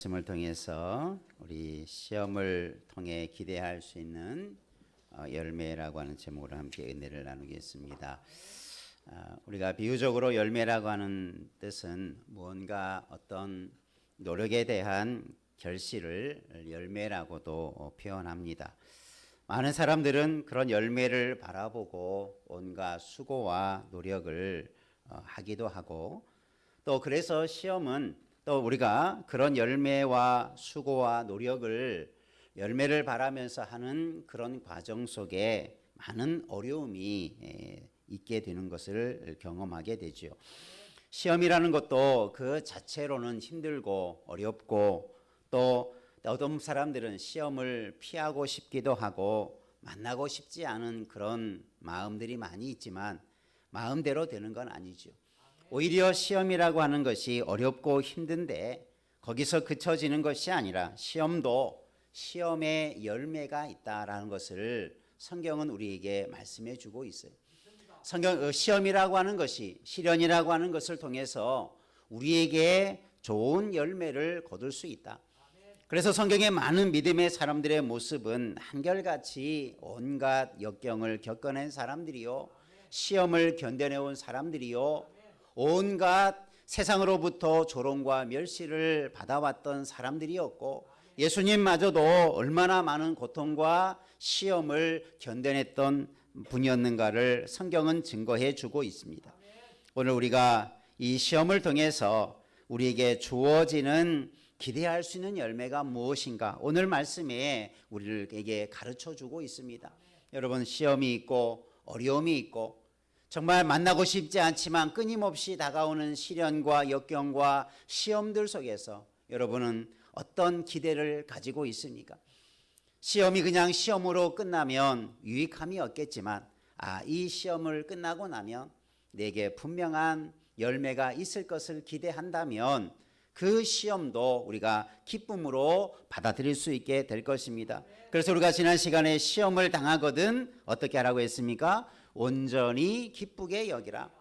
말씀을 통해서 우리 시험을 통해 기대할 수 있는 열매라고 하는 제목으로 함께 은혜를 나누겠습니다. 우리가 비유적으로 열매라고 하는 뜻은 무언가 어떤 노력에 대한 결실을 열매라고도 표현합니다. 많은 사람들은 그런 열매를 바라보고 온갖 수고와 노력을 하기도 하고, 또 그래서 시험은 또 우리가 그런 열매와 수고와 노력을 열매를 바라면서 하는 그런 과정 속에 많은 어려움이 있게 되는 것을 경험하게 되죠. 시험이라는 것도 그 자체로는 힘들고 어렵고, 또 어떤 사람들은 시험을 피하고 싶기도 하고 만나고 싶지 않은 그런 마음들이 많이 있지만 마음대로 되는 건 아니죠. 오히려 시험이라고 하는 것이 어렵고 힘든데 거기서 그쳐지는 것이 아니라 시험도 시험의 열매가 있다라는 것을 성경은 우리에게 말씀해 주고 있어요. 시험이라고 하는 것이, 시련이라고 하는 것을 통해서 우리에게 좋은 열매를 거둘 수 있다. 그래서 성경의 많은 믿음의 사람들의 모습은 한결같이 온갖 역경을 겪어낸 사람들이요, 시험을 견뎌내온 사람들이요, 온갖 세상으로부터 조롱과 멸시를 받아왔던 사람들이었고, 예수님마저도 얼마나 많은 고통과 시험을 견뎌냈던 분이었는가를 성경은 증거해 주고 있습니다. 오늘 우리가 이 시험을 통해서 우리에게 주어지는 기대할 수 있는 열매가 무엇인가, 오늘 말씀에 우리에게 가르쳐 주고 있습니다. 여러분, 시험이 있고 어려움이 있고 정말 만나고 싶지 않지만 끊임없이 다가오는 시련과 역경과 시험들 속에서 여러분은 어떤 기대를 가지고 있습니까? 시험이 그냥 시험으로 끝나면 유익함이 없겠지만 이 시험을 끝나고 나면 내게 분명한 열매가 있을 것을 기대한다면 그 시험도 우리가 기쁨으로 받아들일 수 있게 될 것입니다. 그래서 우리가 지난 시간에 시험을 당하거든 어떻게 하라고 했습니까? 온전히 기쁘게 여기라.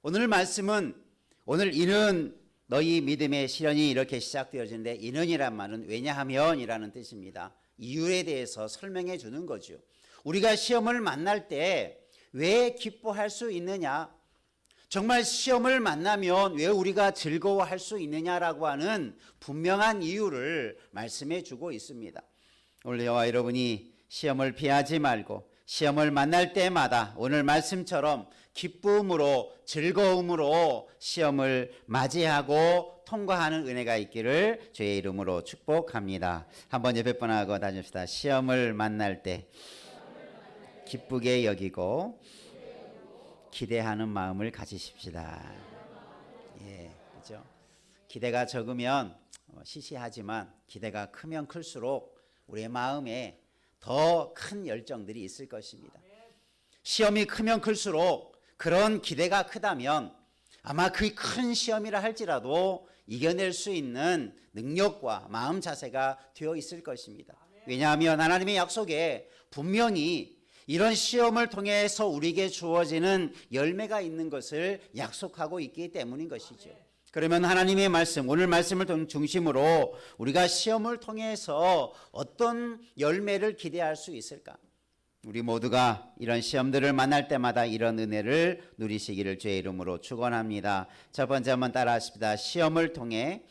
오늘 말씀은, 오늘 이는 너희 믿음의 시련이 이렇게 시작되어지는데, 이는이란 말은 왜냐하면 이라는 뜻입니다. 이유에 대해서 설명해 주는 거죠. 우리가 시험을 만날 때 왜 기뻐할 수 있느냐, 정말 시험을 만나면 왜 우리가 즐거워할 수 있느냐라고 하는 분명한 이유를 말씀해 주고 있습니다. 오늘 저와 여러분이 시험을 피하지 말고 시험을 만날 때마다 오늘 말씀처럼 기쁨으로, 즐거움으로 시험을 맞이하고 통과하는 은혜가 있기를 주의 이름으로 축복합니다. 한번 옆에 분하고 다닙시다. 시험을 만날 때 기쁘게 여기고 기대하는 마음을 가지십시다. 그렇죠? 기대가 적으면 시시하지만 기대가 크면 클수록 우리의 마음에 더 큰 열정들이 있을 것입니다. 시험이 크면 클수록 그런 기대가 크다면 아마 그 큰 시험이라 할지라도 이겨낼 수 있는 능력과 마음 자세가 되어 있을 것입니다. 왜냐하면 하나님의 약속에 분명히 이런 시험을 통해서 우리에게 주어지는 열매가 있는 것을 약속하고 있기 때문인 것이죠. 그러면 하나님의 말씀, 오늘 말씀을 중심으로 우리가 시험을 통해서 어떤 열매를 기대할 수 있을까? 우리 모두가 이런 시험들을 만날 때마다 이런 은혜를 누리시기를 주의 이름으로 축원합니다. 첫 번째 한번 따라 하십시다. 시험을 통해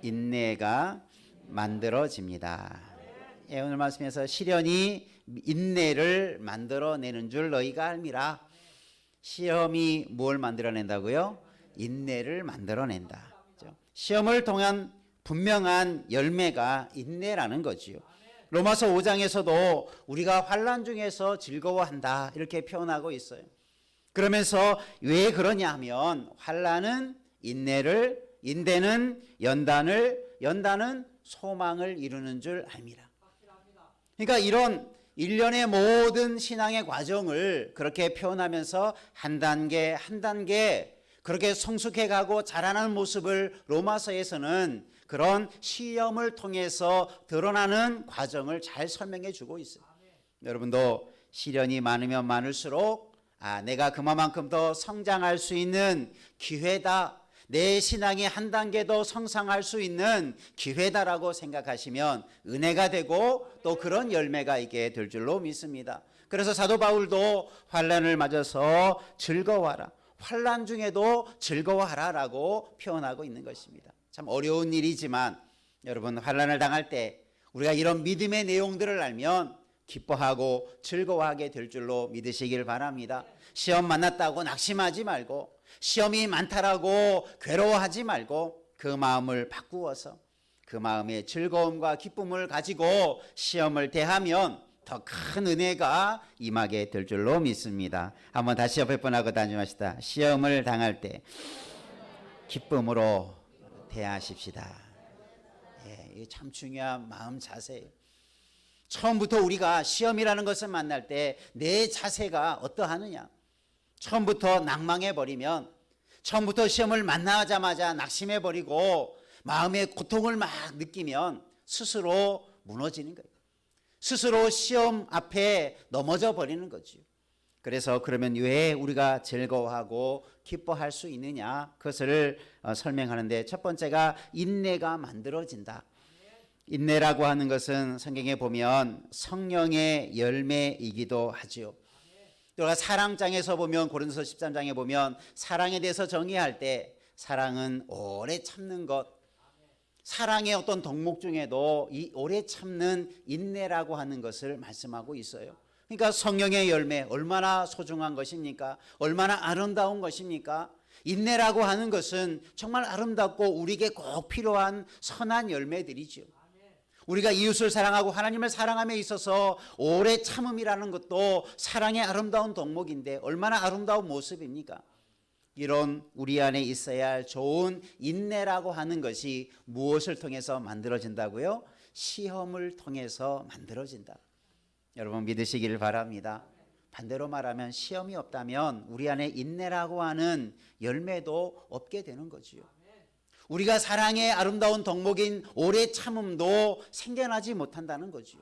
인내가 만들어집니다. 오늘 말씀에서 시련이 인내를 만들어내는 줄 너희가 알미라. 시험이 뭘 만들어낸다고요? 인내를 만들어낸다. 시험을 통한 분명한 열매가 인내라는 거지요. 로마서 5장에서도 우리가 환난 중에서 즐거워한다 이렇게 표현하고 있어요. 그러면서 왜 그러냐 하면 환난은 인내를, 인내는 연단을, 연단은 소망을 이루는 줄 알미라. 그러니까 이런 일련의 모든 신앙의 과정을 그렇게 표현하면서 한 단계 한 단계 그렇게 성숙해가고 자라나는 모습을 로마서에서는 그런 시험을 통해서 드러나는 과정을 잘 설명해 주고 있어요. 여러분도 시련이 많으면 많을수록 내가 그만큼 더 성장할 수 있는 기회다, 내 신앙이 한 단계 더 성장할 수 있는 기회다라고 생각하시면 은혜가 되고 또 그런 열매가 있게 될 줄로 믿습니다. 그래서 사도 바울도 환난을 맞아서 즐거워하라, 환난 중에도 즐거워하라라고 표현하고 있는 것입니다. 참 어려운 일이지만 여러분, 환난을 당할 때 우리가 이런 믿음의 내용들을 알면 기뻐하고 즐거워하게 될 줄로 믿으시길 바랍니다. 시험 만났다고 낙심하지 말고, 시험이 많다라고 괴로워하지 말고, 그 마음을 바꾸어서 그 마음의 즐거움과 기쁨을 가지고 시험을 대하면 더 큰 은혜가 임하게 될 줄로 믿습니다. 한번 다시 옆에 분하고 다짐하시다. 시험을 당할 때 기쁨으로 대하십시다. 이게 참 중요한 마음 자세예요. 처음부터 우리가 시험이라는 것을 만날 때 내 자세가 어떠하느냐, 처음부터 낭망해버리면, 처음부터 시험을 만나자마자 낙심해버리고 마음의 고통을 막 느끼면 스스로 무너지는 거예요. 스스로 시험 앞에 넘어져 버리는 거죠. 그래서 그러면 왜 우리가 즐거워하고 기뻐할 수 있느냐, 그것을 설명하는데, 첫 번째가 인내가 만들어진다. 인내라고 하는 것은 성경에 보면 성령의 열매이기도 하죠. 또 사랑장에서 보면, 고린도서 13장에 보면 사랑에 대해서 정의할 때 사랑은 오래 참는 것, 사랑의 어떤 덕목 중에도 이 오래 참는 인내라고 하는 것을 말씀하고 있어요. 그러니까 성령의 열매 얼마나 소중한 것입니까? 얼마나 아름다운 것입니까? 인내라고 하는 것은 정말 아름답고 우리에게 꼭 필요한 선한 열매들이죠. 우리가 이웃을 사랑하고 하나님을 사랑함에 있어서 오래 참음이라는 것도 사랑의 아름다운 덕목인데 얼마나 아름다운 모습입니까? 이런 우리 안에 있어야 할 좋은 인내라고 하는 것이 무엇을 통해서 만들어진다고요? 시험을 통해서 만들어진다. 여러분 믿으시기를 바랍니다. 반대로 말하면 시험이 없다면 우리 안에 인내라고 하는 열매도 없게 되는 거지요. 우리가 사랑의 아름다운 덕목인 오래 참음도 생겨나지 못한다는 거지요.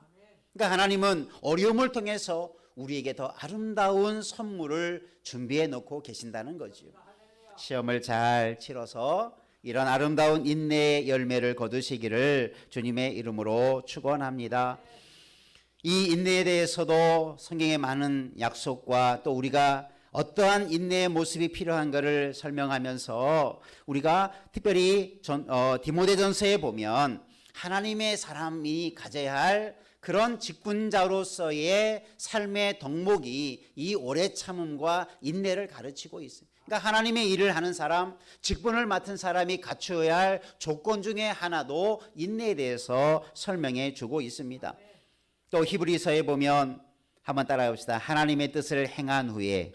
그러니까 하나님은 어려움을 통해서 우리에게 더 아름다운 선물을 준비해 놓고 계신다는 거지요. 시험을 잘 치러서 이런 아름다운 인내의 열매를 거두시기를 주님의 이름으로 축원합니다. 이 인내에 대해서도 성경에 많은 약속과 또 우리가 어떠한 인내의 모습이 필요한가를 설명하면서 우리가 특별히 디모데전서에 보면 하나님의 사람이 가져야 할 그런 직분자로서의 삶의 덕목이 이 오래 참음과 인내를 가르치고 있어요. 그러니까 하나님의 일을 하는 사람, 직분을 맡은 사람이 갖추어야 할 조건 중에 하나도 인내에 대해서 설명해 주고 있습니다. 또 히브리서에 보면 한번 따라해 봅시다. 하나님의 뜻을 행한 후에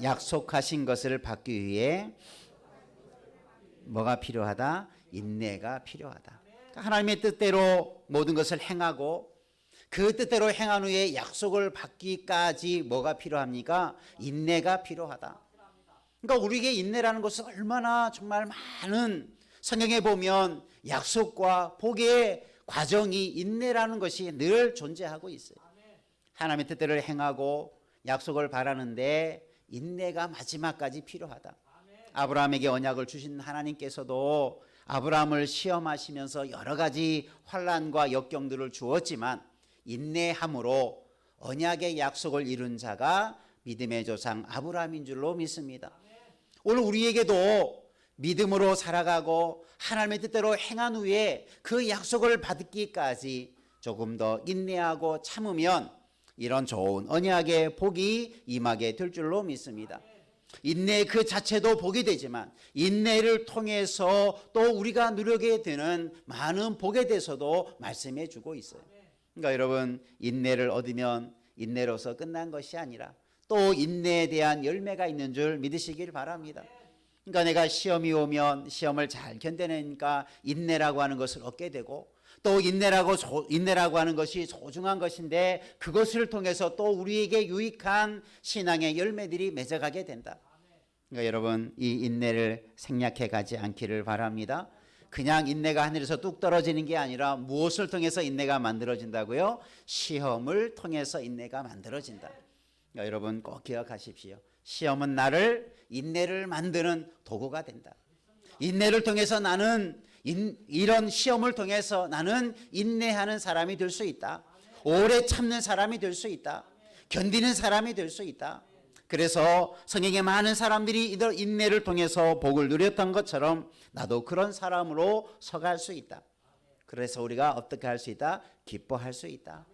약속하신 것을 받기 위해 뭐가 필요하다? 인내가 필요하다. 그러니까 하나님의 뜻대로 모든 것을 행하고 그 뜻대로 행한 후에 약속을 받기까지 뭐가 필요합니까? 인내가 필요하다. 그러니까 우리에게 인내라는 것은 얼마나 정말 많은, 성경에 보면 약속과 복의 과정이 인내라는 것이 늘 존재하고 있어요. 하나님의 뜻대로 행하고 약속을 바라는데 인내가 마지막까지 필요하다. 아브라함에게 언약을 주신 하나님께서도 아브라함을 시험하시면서 여러 가지 환난과 역경들을 주었지만 인내함으로 언약의 약속을 이룬 자가 믿음의 조상 아브라함인 줄로 믿습니다. 오늘 우리에게도 믿음으로 살아가고 하나님의 뜻대로 행한 후에 그 약속을 받기까지 조금 더 인내하고 참으면 이런 좋은 언약의 복이 임하게 될 줄로 믿습니다. 인내 그 자체도 복이 되지만 인내를 통해서 또 우리가 누리게 되는 많은 복에 대해서도 말씀해 주고 있어요. 그러니까 여러분, 인내를 얻으면 인내로서 끝난 것이 아니라 또 인내에 대한 열매가 있는 줄 믿으시길 바랍니다. 그러니까 내가 시험이 오면 시험을 잘 견뎌내니까 인내라고 하는 것을 얻게 되고, 또 인내라고 하는 것이 소중한 것인데 그것을 통해서 또 우리에게 유익한 신앙의 열매들이 맺어가게 된다. 그러니까 여러분, 이 인내를 생략해 가지 않기를 바랍니다. 그냥 인내가 하늘에서 뚝 떨어지는 게 아니라 무엇을 통해서 인내가 만들어진다고요? 시험을 통해서 인내가 만들어진다. 그러니까 여러분 꼭 기억하십시오. 시험은 나를 인내를 만드는 도구가 된다. 인내를 통해서 나는 이런 시험을 통해서 나는 인내하는 사람이 될 수 있다. 오래 참는 사람이 될 수 있다. 견디는 사람이 될 수 있다. 그래서 성경에 많은 사람들이 이런 인내를 통해서 복을 누렸던 것처럼 나도 그런 사람으로 서갈 수 있다. 그래서 우리가 어떻게 할 수 있다? 기뻐할 수 있다.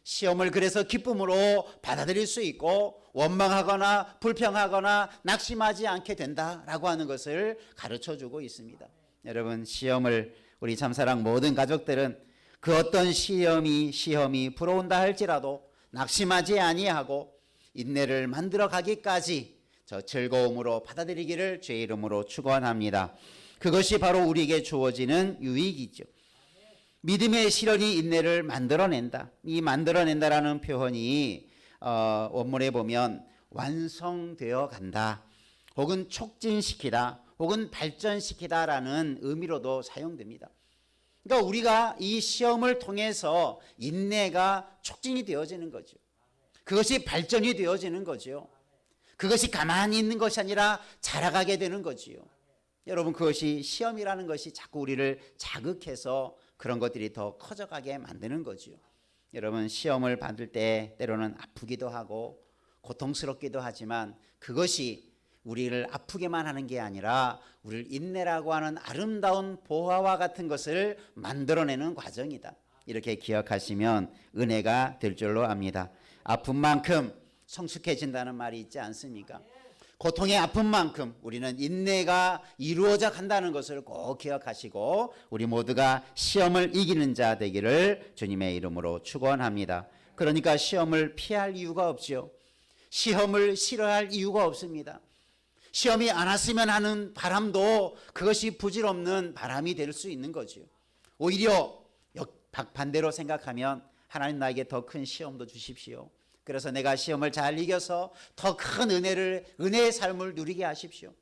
시험을 그래서 기쁨으로 받아들일 수 있고 원망하거나 불평하거나 낙심하지 않게 된다라고 하는 것을 가르쳐주고 있습니다. 여러분, 시험을 우리 참사랑 모든 가족들은 그 어떤 시험이 불어온다 할지라도 낙심하지 아니하고 인내를 만들어 가기까지 저 즐거움으로 받아들이기를 주의 이름으로 축원합니다. 그것이 바로 우리에게 주어지는 유익이죠. 믿음의 시련이 인내를 만들어낸다. 이 만들어낸다라는 표현이 원문에 보면 완성되어 간다, 혹은 촉진시키다, 혹은 발전시키다라는 의미로도 사용됩니다. 그러니까 우리가 이 시험을 통해서 인내가 촉진이 되어지는 거죠. 그것이 발전이 되어지는 거죠. 그것이 가만히 있는 것이 아니라 자라가게 되는 거지요. 여러분, 그것이 시험이라는 것이 자꾸 우리를 자극해서 그런 것들이 더 커져가게 만드는 거지요. 여러분, 시험을 받을 때 때로는 아프기도 하고 고통스럽기도 하지만 그것이 우리를 아프게만 하는 게 아니라 우리를 인내라고 하는 아름다운 보화와 같은 것을 만들어내는 과정이다. 이렇게 기억하시면 은혜가 될 줄로 압니다. 아픈 만큼 성숙해진다는 말이 있지 않습니까? 고통의 아픈 만큼 우리는 인내가 이루어져 간다는 것을 꼭 기억하시고 우리 모두가 시험을 이기는 자 되기를 주님의 이름으로 축원합니다. 그러니까 시험을 피할 이유가 없죠. 시험을 싫어할 이유가 없습니다. 시험이 안 왔으면 하는 바람도 그것이 부질없는 바람이 될 수 있는 거죠. 오히려 반대로 생각하면 하나님 나에게 더 큰 시험도 주십시오. 그래서 내가 시험을 잘 이겨서 더 큰 은혜의 삶을 누리게 하십시오.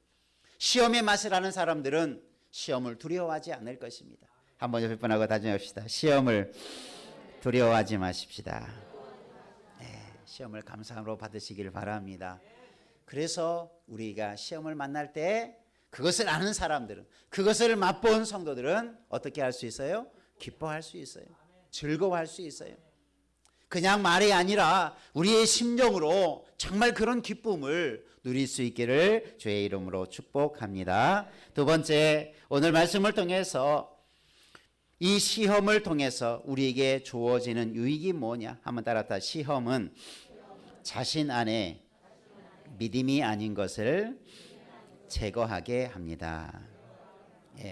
시험의 맛을 아는 사람들은 시험을 두려워하지 않을 것입니다. 한번 옆에 분하고 다짐합시다. 시험을 두려워하지 마십시다. 네, 시험을 감사함으로 받으시길 바랍니다. 그래서 우리가 시험을 만날 때 그것을 아는 사람들은, 그것을 맛본 성도들은 어떻게 할 수 있어요? 기뻐할 수 있어요. 즐거워할 수 있어요. 그냥 말이 아니라 우리의 심정으로 정말 그런 기쁨을 누릴 수 있기를 주의 이름으로 축복합니다. 두 번째, 오늘 말씀을 통해서 이 시험을 통해서 우리에게 주어지는 유익이 뭐냐? 한번 따라합시다. 시험은 자신 안에 믿음이 아닌 것을 제거하게 합니다.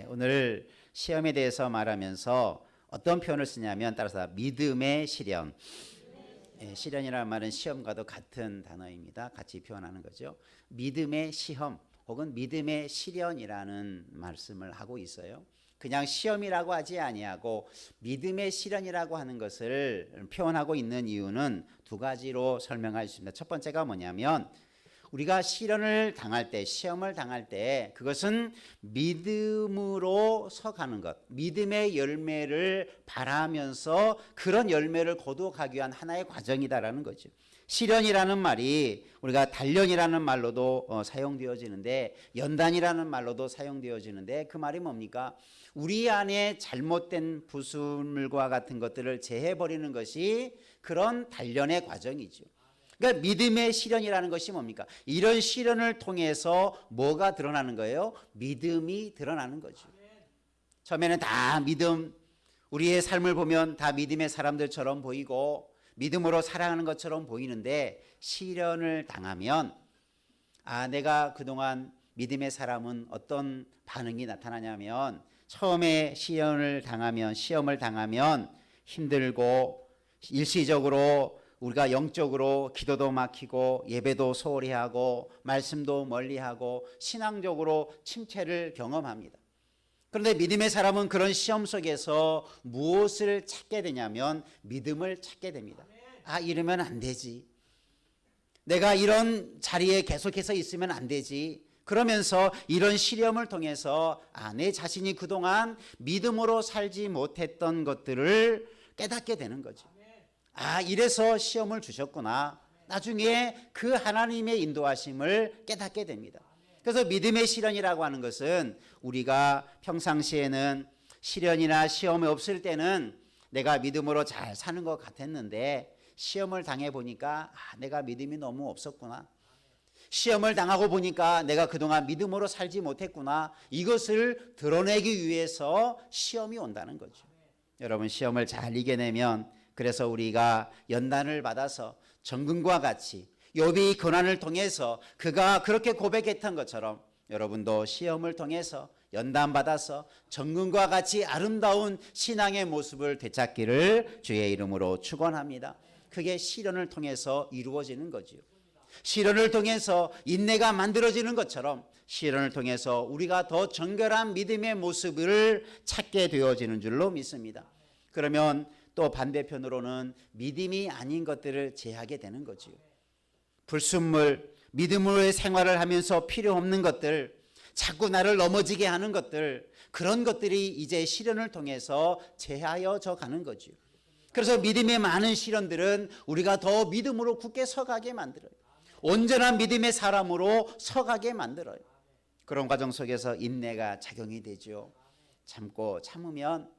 오늘 시험에 대해서 말하면서 어떤 표현을 쓰냐면 따라서 믿음의 시련. 시련이라는 말은 시험과도 같은 단어입니다. 같이 표현하는 거죠. 믿음의 시험 혹은 믿음의 시련이라는 말씀을 하고 있어요. 그냥 시험이라고 하지 아니하고 믿음의 시련이라고 하는 것을 표현하고 있는 이유는 두 가지로 설명할 수 있습니다. 첫 번째가 뭐냐면 우리가 시련을 당할 때, 시험을 당할 때 그것은 믿음으로 서가는 것, 믿음의 열매를 바라면서 그런 열매를 거두어가기 위한 하나의 과정이다라는 거죠. 시련이라는 말이 우리가 단련이라는 말로도 사용되어지는데 연단이라는 말로도 사용되어지는데 그 말이 뭡니까? 우리 안에 잘못된 부수물과 같은 것들을 제해버리는 것이 그런 단련의 과정이죠. 그러니까 믿음의 시련이라는 것이 뭡니까? 이런 시련을 통해서 뭐가 드러나는 거예요? 믿음이 드러나는 거죠. 처음에는 다 믿음, 우리의 삶을 보면 다 믿음의 사람들처럼 보이고 믿음으로 살아가는 것처럼 보이는데 시련을 당하면 내가 그동안 믿음의 사람은 어떤 반응이 나타나냐면 처음에 시험을 당하면 힘들고 일시적으로 우리가 영적으로 기도도 막히고 예배도 소홀히 하고 말씀도 멀리하고 신앙적으로 침체를 경험합니다. 그런데 믿음의 사람은 그런 시험 속에서 무엇을 찾게 되냐면 믿음을 찾게 됩니다. 이러면 안 되지. 내가 이런 자리에 계속해서 있으면 안 되지. 그러면서 이런 시험을 통해서 내 자신이 그동안 믿음으로 살지 못했던 것들을 깨닫게 되는 거죠. 이래서 시험을 주셨구나. 나중에 그 하나님의 인도하심을 깨닫게 됩니다. 그래서 믿음의 시련이라고 하는 것은 우리가 평상시에는 시련이나 시험이 없을 때는 내가 믿음으로 잘 사는 것 같았는데 시험을 당해보니까 내가 믿음이 너무 없었구나. 시험을 당하고 보니까 내가 그동안 믿음으로 살지 못했구나. 이것을 드러내기 위해서 시험이 온다는 거죠. 여러분, 시험을 잘 이겨내면, 그래서 우리가 연단을 받아서 정금과 같이 욥이 고난을 통해서 그가 그렇게 고백했던 것처럼 여러분도 시험을 통해서 연단받아서 정금과 같이 아름다운 신앙의 모습을 되찾기를 주의 이름으로 축원합니다. 그게 시련을 통해서 이루어지는 거지요. 시련을 통해서 인내가 만들어지는 것처럼 시련을 통해서 우리가 더 정결한 믿음의 모습을 찾게 되어지는 줄로 믿습니다. 그러면 또 반대편으로는 믿음이 아닌 것들을 제하게 되는 거지요. 불순물, 믿음으로의 생활을 하면서 필요 없는 것들, 자꾸 나를 넘어지게 하는 것들, 그런 것들이 이제 시련을 통해서 제하여져 가는 거죠. 그래서 믿음의 많은 시련들은 우리가 더 믿음으로 굳게 서가게 만들어요. 온전한 믿음의 사람으로 서가게 만들어요. 그런 과정 속에서 인내가 작용이 되죠. 참고 참으면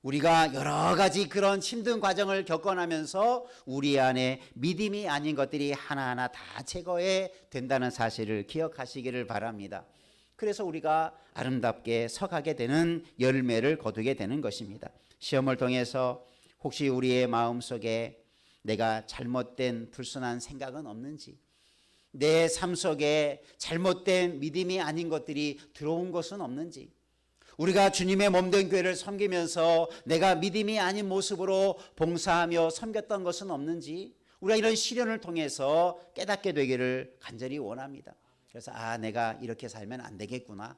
우리가 여러 가지 그런 힘든 과정을 겪어나면서 우리 안에 믿음이 아닌 것들이 하나하나 다 제거해 된다는 사실을 기억하시기를 바랍니다. 그래서 우리가 아름답게 서가게 되는 열매를 거두게 되는 것입니다. 시험을 통해서 혹시 우리의 마음속에 내가 잘못된 불순한 생각은 없는지, 내 삶 속에 잘못된 믿음이 아닌 것들이 들어온 것은 없는지, 우리가 주님의 몸된 교회를 섬기면서 내가 믿음이 아닌 모습으로 봉사하며 섬겼던 것은 없는지, 우리가 이런 시련을 통해서 깨닫게 되기를 간절히 원합니다. 그래서 내가 이렇게 살면 안 되겠구나,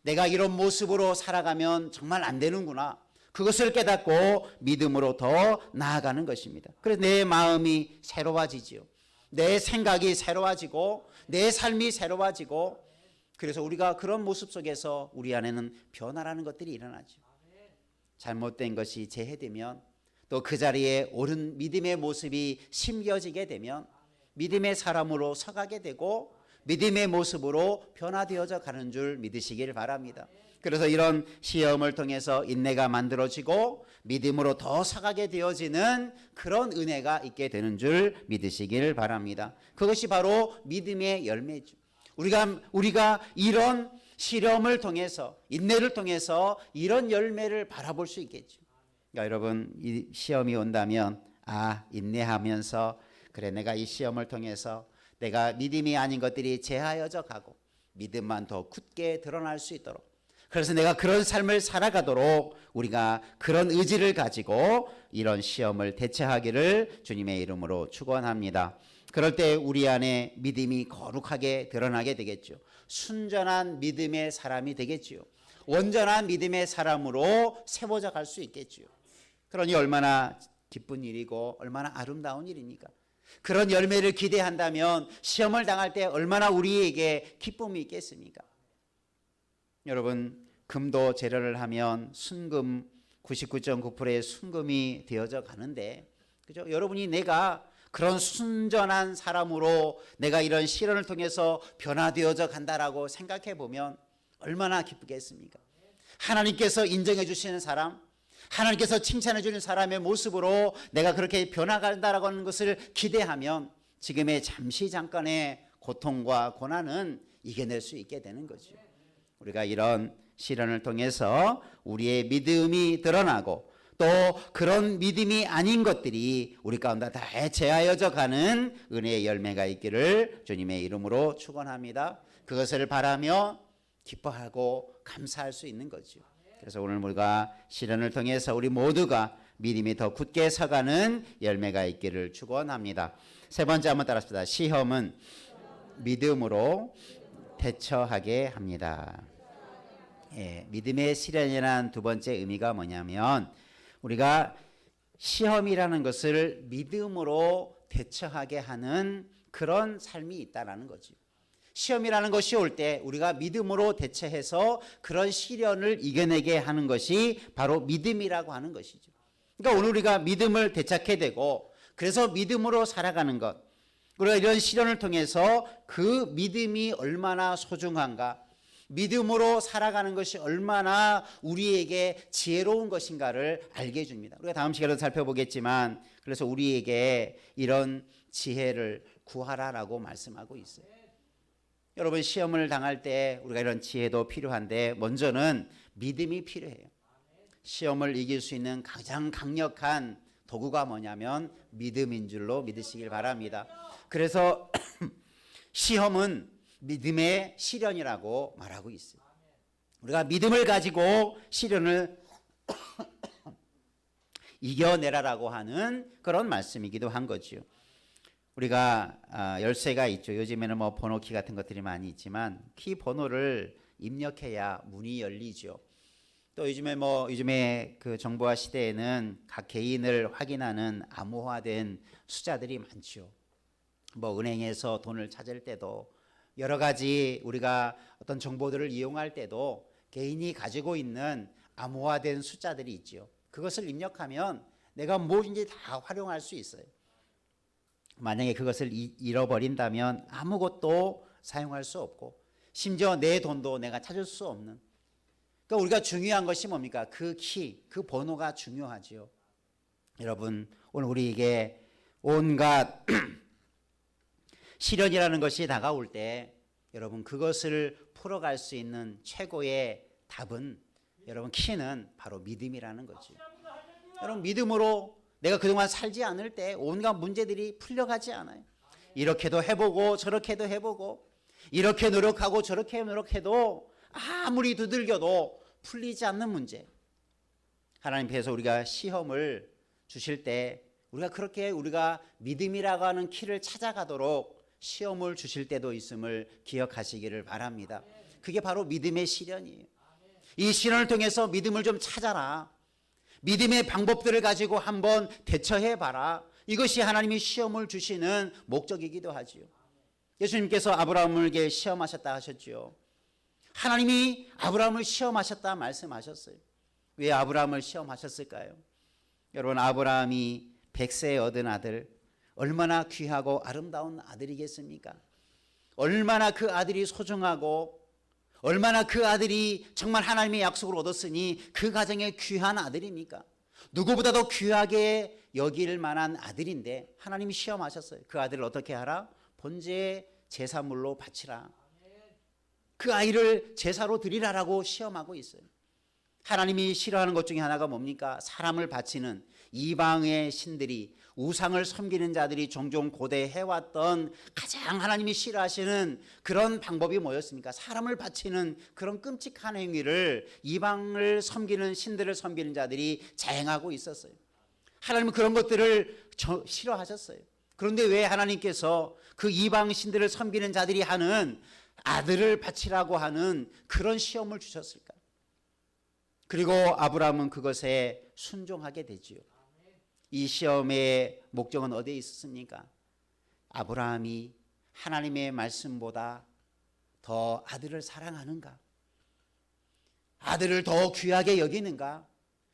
내가 이런 모습으로 살아가면 정말 안 되는구나, 그것을 깨닫고 믿음으로 더 나아가는 것입니다. 그래서 내 마음이 새로워지지요. 내 생각이 새로워지고 내 삶이 새로워지고, 그래서 우리가 그런 모습 속에서 우리 안에는 변화라는 것들이 일어나죠. 잘못된 것이 재해되면 또 그 자리에 옳은 믿음의 모습이 심겨지게 되면 믿음의 사람으로 서가게 되고 믿음의 모습으로 변화되어져 가는 줄 믿으시길 바랍니다. 그래서 이런 시험을 통해서 인내가 만들어지고 믿음으로 더 서가게 되어지는 그런 은혜가 있게 되는 줄 믿으시길 바랍니다. 그것이 바로 믿음의 열매죠. 우리가 이런 시험을 통해서, 인내를 통해서 이런 열매를 바라볼 수 있겠죠. 그러니까 여러분, 이 시험이 온다면 인내하면서 그래, 내가 이 시험을 통해서 내가 믿음이 아닌 것들이 제하여져 가고 믿음만 더 굳게 드러날 수 있도록, 그래서 내가 그런 삶을 살아가도록 우리가 그런 의지를 가지고 이런 시험을 대처하기를 주님의 이름으로 축원합니다. 그럴 때 우리 안에 믿음이 거룩하게 드러나게 되겠죠. 순전한 믿음의 사람이 되겠지요. 온전한 믿음의 사람으로 세워져 갈 수 있겠지요. 그러니 얼마나 기쁜 일이고 얼마나 아름다운 일입니까? 그런 열매를 기대한다면 시험을 당할 때 얼마나 우리에게 기쁨이 있겠습니까? 여러분, 금도 재료를 하면 순금 99.9%의 순금이 되어져 가는데, 그죠? 여러분이 내가 그런 순전한 사람으로 내가 이런 시련을 통해서 변화되어져 간다라고 생각해 보면 얼마나 기쁘겠습니까? 하나님께서 인정해 주시는 사람, 하나님께서 칭찬해 주는 사람의 모습으로 내가 그렇게 변화간다라고 하는 것을 기대하면 지금의 잠깐의 고통과 고난은 이겨낼 수 있게 되는 거죠. 우리가 이런 시련을 통해서 우리의 믿음이 드러나고 또 그런 믿음이 아닌 것들이 우리 가운데 다 제하여져 가는 은혜의 열매가 있기를 주님의 이름으로 축원합니다. 그것을 바라며 기뻐하고 감사할 수 있는 거죠. 그래서 오늘 우리가 시련을 통해서 우리 모두가 믿음이 더 굳게 서가는 열매가 있기를 축원합니다. 세 번째 한번 따라합시다. 시험은 믿음으로 대처하게 합니다. 믿음의 시련이라는 두 번째 의미가 뭐냐면, 우리가 시험이라는 것을 믿음으로 대처하게 하는 그런 삶이 있다라는 거죠. 시험이라는 것이 올 때 우리가 믿음으로 대처해서 그런 시련을 이겨내게 하는 것이 바로 믿음이라고 하는 것이죠. 그러니까 오늘 우리가 믿음을 되찾게 되고, 그래서 믿음으로 살아가는 것, 우리가 이런 시련을 통해서 그 믿음이 얼마나 소중한가, 믿음으로 살아가는 것이 얼마나 우리에게 지혜로운 것인가를 알게 해줍니다. 우리가 다음 시간에도 살펴보겠지만, 그래서 우리에게 이런 지혜를 구하라라고 말씀하고 있어요. 여러분, 시험을 당할 때 우리가 이런 지혜도 필요한데 먼저는 믿음이 필요해요. 시험을 이길 수 있는 가장 강력한 도구가 뭐냐면 믿음인 줄로 믿으시길 바랍니다. 그래서 시험은 믿음의 시련이라고 말하고 있어요. 우리가 믿음을 가지고 시련을 이겨내라라고 하는 그런 말씀이기도 한 거죠. 우리가 열쇠가 있죠. 요즘에는 뭐 번호키 같은 것들이 많이 있지만 키 번호를 입력해야 문이 열리죠. 또 요즘에 그 정보화 시대에는 각 개인을 확인하는 암호화된 숫자들이 많죠. 뭐 은행에서 돈을 찾을 때도 여러 가지 우리가 어떤 정보들을 이용할 때도 개인이 가지고 있는 암호화된 숫자들이 있죠. 그것을 입력하면 내가 무엇인지 다 활용할 수 있어요. 만약에 그것을 잃어버린다면 아무것도 사용할 수 없고 심지어 내 돈도 내가 찾을 수 없는, 그러니까 우리가 중요한 것이 뭡니까? 그 키, 그 번호가 중요하죠. 여러분, 오늘 우리에게 온갖 시련이라는 것이 다가올 때 여러분 그것을 풀어갈 수 있는 최고의 답은, 여러분 키는 바로 믿음이라는 거죠. 여러분, 믿음으로 내가 그동안 살지 않을 때 온갖 문제들이 풀려가지 않아요. 이렇게도 해보고 저렇게도 해보고 이렇게 노력하고 저렇게 노력해도 아무리 두들겨도 풀리지 않는 문제. 하나님께서 우리가 시험을 주실 때 우리가 믿음이라고 하는 키를 찾아가도록 시험을 주실 때도 있음을 기억하시기를 바랍니다. 그게 바로 믿음의 시련이에요. 이 시련을 통해서 믿음을 좀 찾아라. 믿음의 방법들을 가지고 한번 대처해봐라. 이것이 하나님이 시험을 주시는 목적이기도 하지요. 예수님께서 아브라함에게 시험하셨다 하셨죠. 하나님이 아브라함을 시험하셨다 말씀하셨어요. 왜 아브라함을 시험하셨을까요? 여러분, 아브라함이 100세에 얻은 아들, 얼마나 귀하고 아름다운 아들이겠습니까? 얼마나 그 아들이 소중하고 얼마나 그 아들이 정말 하나님의 약속을 얻었으니 그 가정의 귀한 아들입니까? 누구보다도 귀하게 여길 만한 아들인데 하나님이 시험하셨어요. 그 아들을 어떻게 하라? 번제의 제사물로 바치라. 그 아이를 제사로 드리라라고 시험하고 있어요. 하나님이 싫어하는 것 중에 하나가 뭡니까? 사람을 바치는 이방의 신들이, 우상을 섬기는 자들이 종종 고대 해왔던 가장 하나님이 싫어하시는 그런 방법이 뭐였습니까? 사람을 바치는 그런 끔찍한 행위를 이방을 섬기는 신들을 섬기는 자들이 자행하고 있었어요. 하나님은 그런 것들을 싫어하셨어요. 그런데 왜 하나님께서 그 이방 신들을 섬기는 자들이 하는 아들을 바치라고 하는 그런 시험을 주셨을까? 그리고 아브라함은 그것에 순종하게 되지요. 이 시험의 목적은 어디에 있었습니까? 아브라함이 하나님의 말씀보다 더 아들을 사랑하는가? 아들을 더 귀하게 여기는가?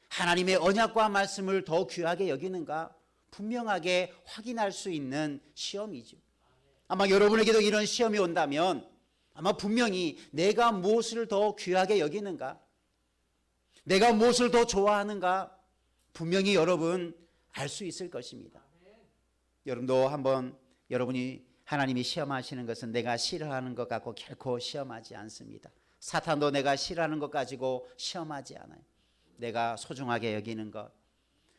하나님의 언약과 말씀을 더 귀하게 여기는가? 분명하게 확인할 수 있는 시험이죠. 아마 여러분에게도 이런 시험이 온다면 아마 분명히 내가 무엇을 더 귀하게 여기는가? 내가 무엇을 더 좋아하는가? 분명히 여러분 알 수 있을 것입니다. 여러분도 한번 여러분이 하나님이 시험하시는 것은 내가 싫어하는 것 갖고 결코 시험하지 않습니다. 사탄도 내가 싫어하는 것 가지고 시험하지 않아요. 내가 소중하게 여기는 것,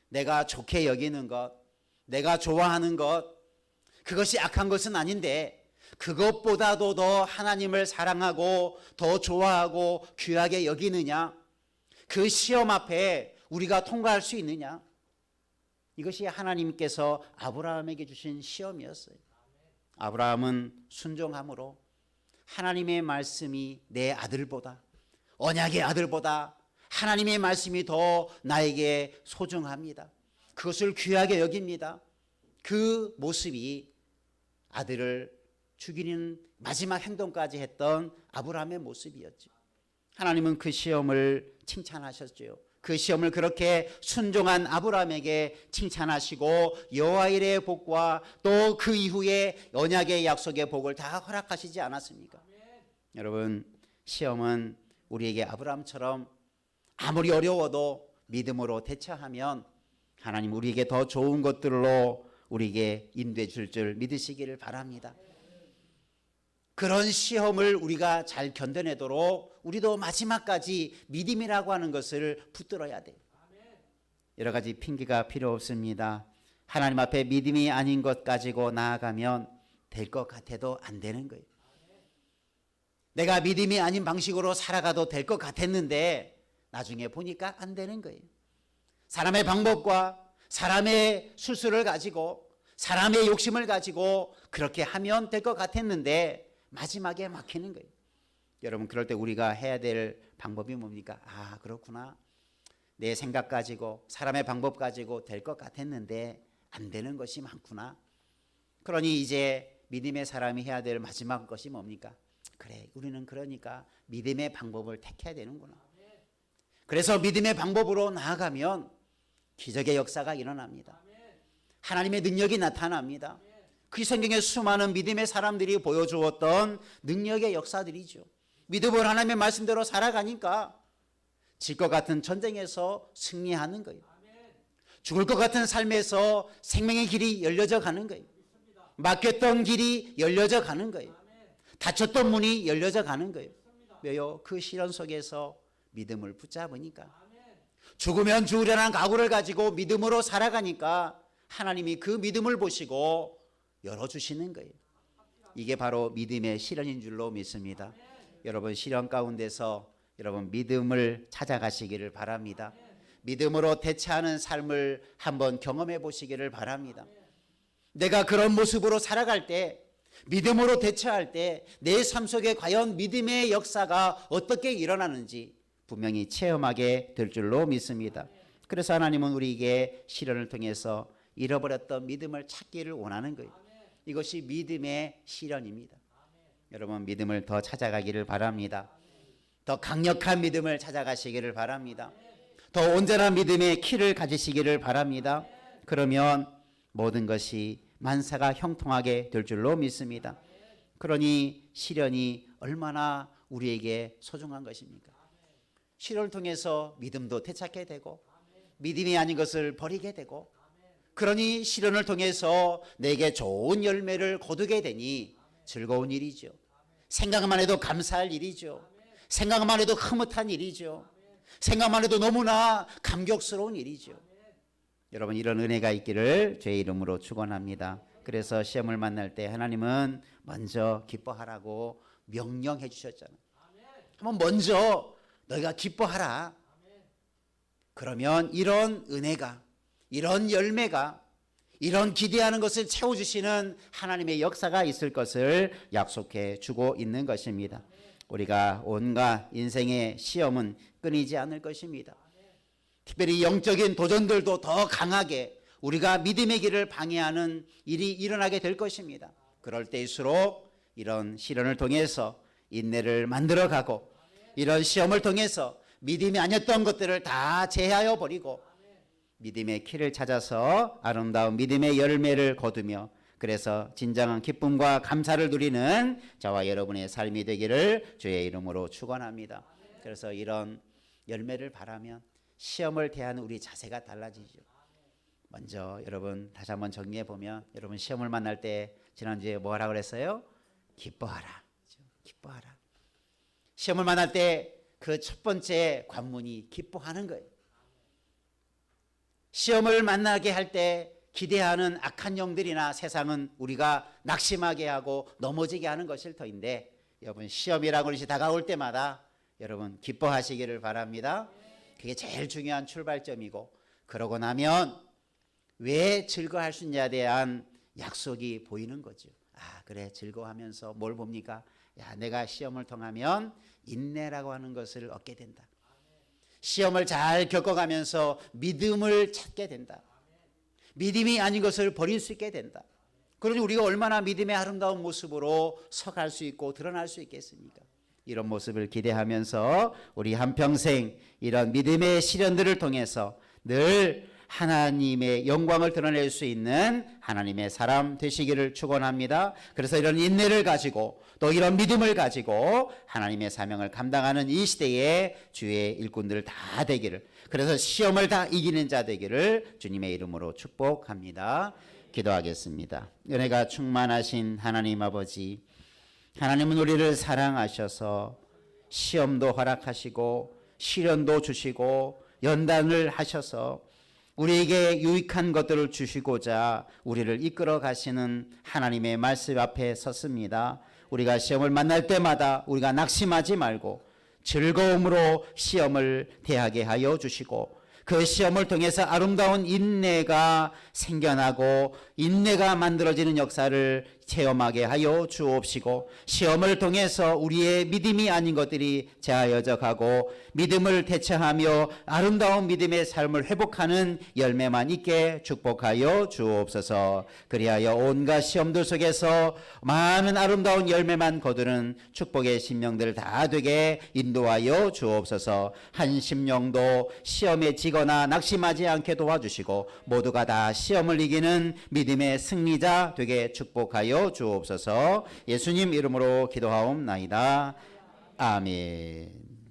내가 좋게 여기는 것, 내가 좋아하는 것, 그것이 악한 것은 아닌데 그것보다도 더 하나님을 사랑하고 더 좋아하고 귀하게 여기느냐, 그 시험 앞에 우리가 통과할 수 있느냐, 이것이 하나님께서 아브라함에게 주신 시험이었어요. 아브라함은 순종함으로 하나님의 말씀이 내 아들보다, 언약의 아들보다 하나님의 말씀이 더 나에게 소중합니다. 그것을 귀하게 여깁니다. 그 모습이 아들을 죽이는 마지막 행동까지 했던 아브라함의 모습이었죠. 하나님은 그 시험을 칭찬하셨죠. 그 시험을 그렇게 순종한 아브라함에게 칭찬하시고 여호와 일의 복과 또 그 이후에 언약의 약속의 복을 다 허락하시지 않았습니까? 여러분, 시험은 우리에게 아브라함처럼 아무리 어려워도 믿음으로 대처하면 하나님 우리에게 더 좋은 것들로 우리에게 인도해 줄 줄 믿으시기를 바랍니다. 그런 시험을 우리가 잘 견뎌내도록 우리도 마지막까지 믿음이라고 하는 것을 붙들어야 돼요. 여러 가지 핑계가 필요 없습니다. 하나님 앞에 믿음이 아닌 것 가지고 나아가면 될 것 같아도 안 되는 거예요. 내가 믿음이 아닌 방식으로 살아가도 될 것 같았는데 나중에 보니까 안 되는 거예요. 사람의 방법과 사람의 술수를 가지고 사람의 욕심을 가지고 그렇게 하면 될 것 같았는데 마지막에 막히는 거예요. 여러분, 그럴 때 우리가 해야 될 방법이 뭡니까? 아, 그렇구나. 내 생각 가지고 사람의 방법 가지고 될 것 같았는데 안 되는 것이 많구나. 그러니 이제 믿음의 사람이 해야 될 마지막 것이 뭡니까? 그래, 우리는 그러니까 믿음의 방법을 택해야 되는구나. 그래서 믿음의 방법으로 나아가면 기적의 역사가 일어납니다. 하나님의 능력이 나타납니다. 그 성경에 수많은 믿음의 사람들이 보여주었던 능력의 역사들이죠. 믿음으로 하나님의 말씀대로 살아가니까 질 것 같은 전쟁에서 승리하는 거예요. 죽을 것 같은 삶에서 생명의 길이 열려져 가는 거예요. 막혔던 길이 열려져 가는 거예요. 닫혔던 문이 열려져 가는 거예요. 왜요? 그 시련 속에서 믿음을 붙잡으니까. 죽으면 죽으려는 각오를 가지고 믿음으로 살아가니까 하나님이 그 믿음을 보시고 열어주시는 거예요. 이게 바로 믿음의 시련인 줄로 믿습니다. 여러분, 시련 가운데서 여러분 믿음을 찾아가시기를 바랍니다. 믿음으로 대처하는 삶을 한번 경험해 보시기를 바랍니다. 내가 그런 모습으로 살아갈 때, 믿음으로 대처할 때 내 삶 속에 과연 믿음의 역사가 어떻게 일어나는지 분명히 체험하게 될 줄로 믿습니다. 그래서 하나님은 우리에게 시련을 통해서 잃어버렸던 믿음을 찾기를 원하는 거예요. 이것이 믿음의 시련입니다. 여러분, 믿음을 더 찾아가기를 바랍니다. 더 강력한 믿음을 찾아가시기를 바랍니다. 더 온전한 믿음의 키를 가지시기를 바랍니다. 그러면 모든 것이 만사가 형통하게 될 줄로 믿습니다. 그러니 시련이 얼마나 우리에게 소중한 것입니까? 시련을 통해서 믿음도 되찾게 되고 믿음이 아닌 것을 버리게 되고, 그러니 시련을 통해서 내게 좋은 열매를 거두게 되니 즐거운 일이죠. 생각만 해도 감사할 일이죠. 생각만 해도 흐뭇한 일이죠. 생각만 해도 너무나 감격스러운 일이죠. 여러분, 이런 은혜가 있기를 주의 이름으로 축원합니다. 그래서 시험을 만날 때 하나님은 먼저 기뻐하라고 명령해 주셨잖아요. 한번 먼저 너희가 기뻐하라. 그러면 이런 은혜가, 이런 열매가, 이런 기대하는 것을 채워주시는 하나님의 역사가 있을 것을 약속해 주고 있는 것입니다. 우리가 온갖 인생의 시험은 끊이지 않을 것입니다. 특별히 영적인 도전들도 더 강하게 우리가 믿음의 길을 방해하는 일이 일어나게 될 것입니다. 그럴 때일수록 이런 시련을 통해서 인내를 만들어가고, 이런 시험을 통해서 믿음이 아니었던 것들을 다 제하여 버리고 믿음의 키를 찾아서 아름다운 믿음의 열매를 거두며, 그래서 진정한 기쁨과 감사를 누리는 저와 여러분의 삶이 되기를 주의 이름으로 축원합니다. 그래서 이런 열매를 바라면 시험을 대하는 우리 자세가 달라지죠. 먼저 여러분 다시 한번 정리해 보면, 여러분 시험을 만날 때 지난주에 뭐하라 그랬어요? 기뻐하라. 기뻐하라. 시험을 만날 때 그 첫 번째 관문이 기뻐하는 거예요. 시험을 만나게 할 때 기대하는 악한 영들이나 세상은 우리가 낙심하게 하고 넘어지게 하는 것일 터인데, 여러분 시험이라고 것이 다가올 때마다 여러분 기뻐하시기를 바랍니다. 그게 제일 중요한 출발점이고, 그러고 나면 왜 즐거워할 수 있냐에 대한 약속이 보이는 거죠. 아, 그래, 즐거워하면서 뭘 봅니까? 야, 내가 시험을 통하면 인내라고 하는 것을 얻게 된다. 시험을 잘 겪어가면서 믿음을 찾게 된다. 믿음이 아닌 것을 버릴 수 있게 된다. 그러니 우리가 얼마나 믿음의 아름다운 모습으로 서갈 수 있고 드러날 수 있겠습니까? 이런 모습을 기대하면서 우리 한평생 이런 믿음의 시련들을 통해서 늘 하나님의 영광을 드러낼 수 있는 하나님의 사람 되시기를 축원합니다. 그래서 이런 인내를 가지고 또 이런 믿음을 가지고 하나님의 사명을 감당하는 이 시대에 주의 일꾼들 다 되기를, 그래서 시험을 다 이기는 자 되기를 주님의 이름으로 축복합니다. 기도하겠습니다. 은혜가 충만하신 하나님 아버지, 하나님은 우리를 사랑하셔서 시험도 허락하시고 시련도 주시고 연단을 하셔서 우리에게 유익한 것들을 주시고자 우리를 이끌어 가시는 하나님의 말씀 앞에 섰습니다. 우리가 시험을 만날 때마다 우리가 낙심하지 말고 즐거움으로 시험을 대하게 하여 주시고, 그 시험을 통해서 아름다운 인내가 생겨나고 인내가 만들어지는 역사를 체험하게 하여 주옵시고, 시험을 통해서 우리의 믿음이 아닌 것들이 자여져 가고 믿음을 대처하며 아름다운 믿음의 삶을 회복하는 열매만 있게 축복하여 주옵소서. 그리하여 온갖 시험들 속에서 많은 아름다운 열매만 거두는 축복의 심령들 다 되게 인도하여 주옵소서. 한 심령도 시험에 지거나 낙심하지 않게 도와주시고 모두가 다 시험을 이기는 믿음의 승리자 되게 축복하여 주옵소서. 예수님 이름으로 기도하옵나이다. 아멘.